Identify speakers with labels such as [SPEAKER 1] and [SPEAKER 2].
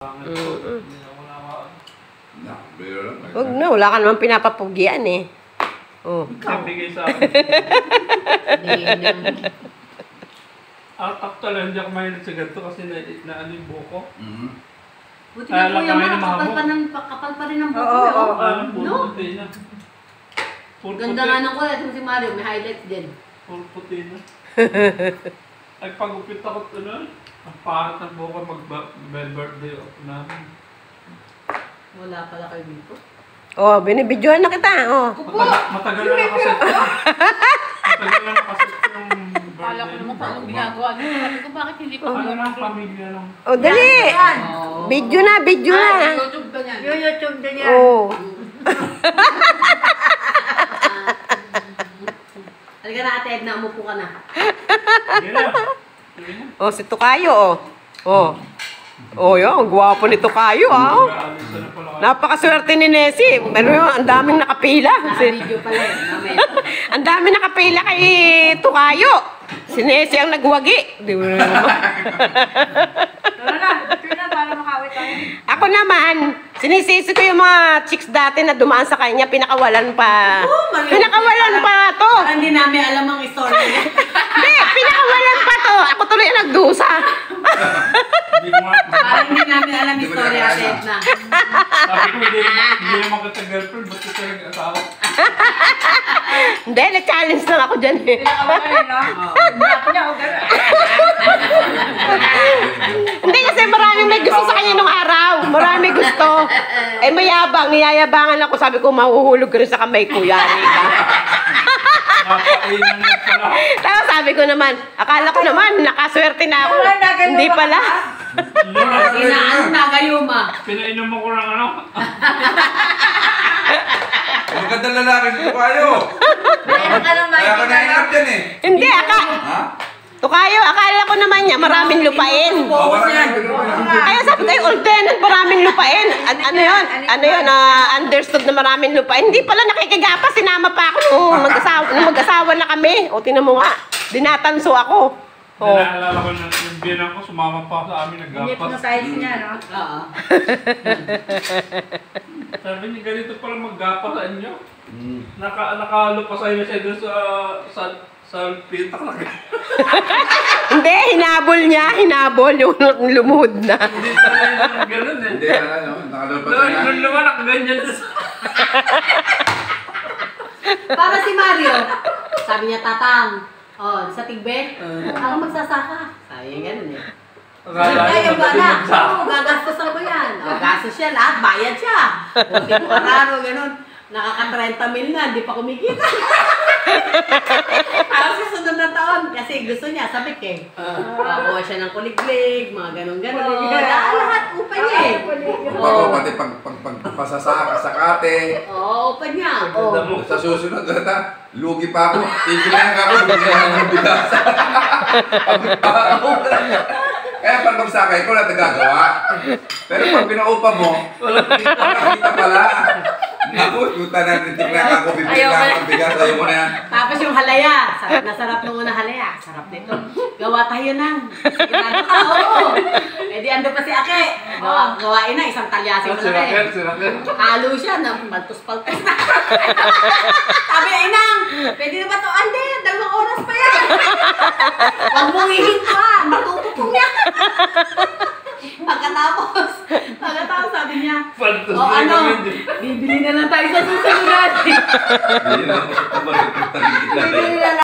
[SPEAKER 1] Pangit ko. Hindi na wala ka.
[SPEAKER 2] Huwag na, wala ka naman pinapapugyan eh. Oh.
[SPEAKER 1] Nabigay sa akin. Actually, hindi ako mahilig sa ganito kasi na ano yung buko.
[SPEAKER 3] Buti na po yung kapal pa rin ang buko. Oo.
[SPEAKER 1] Puro puti na.
[SPEAKER 3] Ganda nga ng kulay. Ito si Mario, may highlights din.
[SPEAKER 1] Puro puti na. Ay, pag-upit ako ito na. Ang pangit ng buko mag-birthday namin.
[SPEAKER 3] Wala pala kayo dito.
[SPEAKER 2] Oh, binibidyohan na kita. Oh.
[SPEAKER 1] Matagal na nakaset. Matagal na nakaset yung birthday.
[SPEAKER 4] Kala ko naman paano ginagawa niyo. Sabi ko, bakit hindi pa
[SPEAKER 1] Ano lang, pamilya lang.
[SPEAKER 2] Oh, dali. Video na, video na.
[SPEAKER 3] YouTube ka niyan.
[SPEAKER 5] Yung YouTube din yan.
[SPEAKER 2] Oh.
[SPEAKER 3] Halika na ate Edna, umupo ka na.
[SPEAKER 1] Sige na.
[SPEAKER 2] Oh, si Tukayo, oh. Oh. Oh, yun. Gwapo ni Tukayo, ah. Oh.
[SPEAKER 1] Nag-aalisa na pala kayo.
[SPEAKER 2] Napakaswerte ni Nessie. Pero ang daming nakapila.
[SPEAKER 3] Naka-video pala eh. Mamaya.
[SPEAKER 2] Ang daming nakapila kay Tukayo. Si Nessie ang nagwagi. Di mo naman.
[SPEAKER 5] Tara na, ito na para makawit tayo.
[SPEAKER 2] Ako naman, sinisisi ko yung mga chicks dati na dumaan sa kanya, pinakawalan pa. Pinakawalan pa to.
[SPEAKER 3] Parang hindi namin alam ang story niya.
[SPEAKER 2] Hindi, pinakawalan pa to. Ako tuloy ang nagdusa.
[SPEAKER 1] Hindi ko nga.
[SPEAKER 3] Parang hindi namin alam ang story ate Edna.
[SPEAKER 1] Sabi ko, hindi naman kita-girlfriend. Ba't ito yung asawa?
[SPEAKER 2] Hindi, na-challenge lang ako dyan eh.
[SPEAKER 5] Pinakawalan no? Hindi niya ako gano'n.
[SPEAKER 2] Hindi kasi maraming may gusto sa kanya nung araw. Maraming gusto. Eh mayabang, niyayabangan ako. Sabi ko, mahuhulog ka rin sa kamay ko. Yani ka.
[SPEAKER 1] Napakainan na pala.
[SPEAKER 2] Tapos sabi ko naman, akala ko naman, nakaswerte na ako. Hindi pala.
[SPEAKER 3] Inaano na gayuma.
[SPEAKER 1] Pinainom mo ko ng ano?
[SPEAKER 6] Magandang lalaki dito kayo.
[SPEAKER 5] Meron ka ng
[SPEAKER 6] Kaya ka nainap dyan eh.
[SPEAKER 2] Hindi,
[SPEAKER 6] Ha?
[SPEAKER 2] Tukayo, akala ko naman niya, maraming lupain.
[SPEAKER 6] Oo,
[SPEAKER 2] Kaya sabi ko, old tenant, maraming lupain. Ano yun, understood na maraming lupain. Hindi pala nakikigapa, sinama pa ako nung mag-asawa na kami. O, tinan mo nga, dinatanso ako. Oh.
[SPEAKER 1] Naalala ko na yung bilang ko, sumama pa sa amin,
[SPEAKER 5] Inip
[SPEAKER 1] naggapas.
[SPEAKER 5] ng size niya, no?
[SPEAKER 3] Oo.
[SPEAKER 1] Sabi niya, ganito pala maggapas sa inyo. Nakalupasan niya siya doon sa pitak na
[SPEAKER 2] Hindi, hinabol yung lumuhod na.
[SPEAKER 1] Hindi talaga ganun eh.
[SPEAKER 6] Hindi na ano, nakalabas na.
[SPEAKER 1] Nung naman, nakaganyan na
[SPEAKER 3] Para si Mario. Sabi niya, tatang. Oh, sa tigbe. Ako magsasaka. Sabi niya ganun eh. Ay, yung bala. Oo, gagastosan ko yan. O, gastos siya lahat. Bayad siya. O, di ko kararo, ganun. Nakaka-30 mil na, hindi pa kumikita. Tapos sa sunod na taon, kasi gusto niya, sabik eh. Bawa siya ng kuliglig, mga ganun-ganun. Lahat upa niya eh.
[SPEAKER 6] Upa ko, pati pagpasasaka sa kate.
[SPEAKER 3] Oo, upa niya. Oo.
[SPEAKER 6] Sa susunod, lugi pa ako. Tigil na ako, lugi na ako ng bigas. Kaya pag magsakay ko, wala nagagawa. Pero pag pinaupa mo, nakakita pala. Ako, tuta na rin tignan ako, bibigyan na ako ng bigas. Ayaw mo na yan.
[SPEAKER 3] Tapos yung halaya, sarap na sarap nung unang halaya. Sarap nito. Gawa tayo nang. Sigurado ka, oo. Eh di ando pa si Ake. Gawain na, isang talyasin na rin. Halo siya, baltos-paltos na. Sabi na, Inang, pwede na ba ito? Ande, 2 oras pa yan. Huwag mong ihinto ha, matututong niya. Pagkatapos sabi niya, o ano, bibili na lang tayo sa susunod.
[SPEAKER 6] Hindi na ako sa tabar.
[SPEAKER 3] Bibili na lang.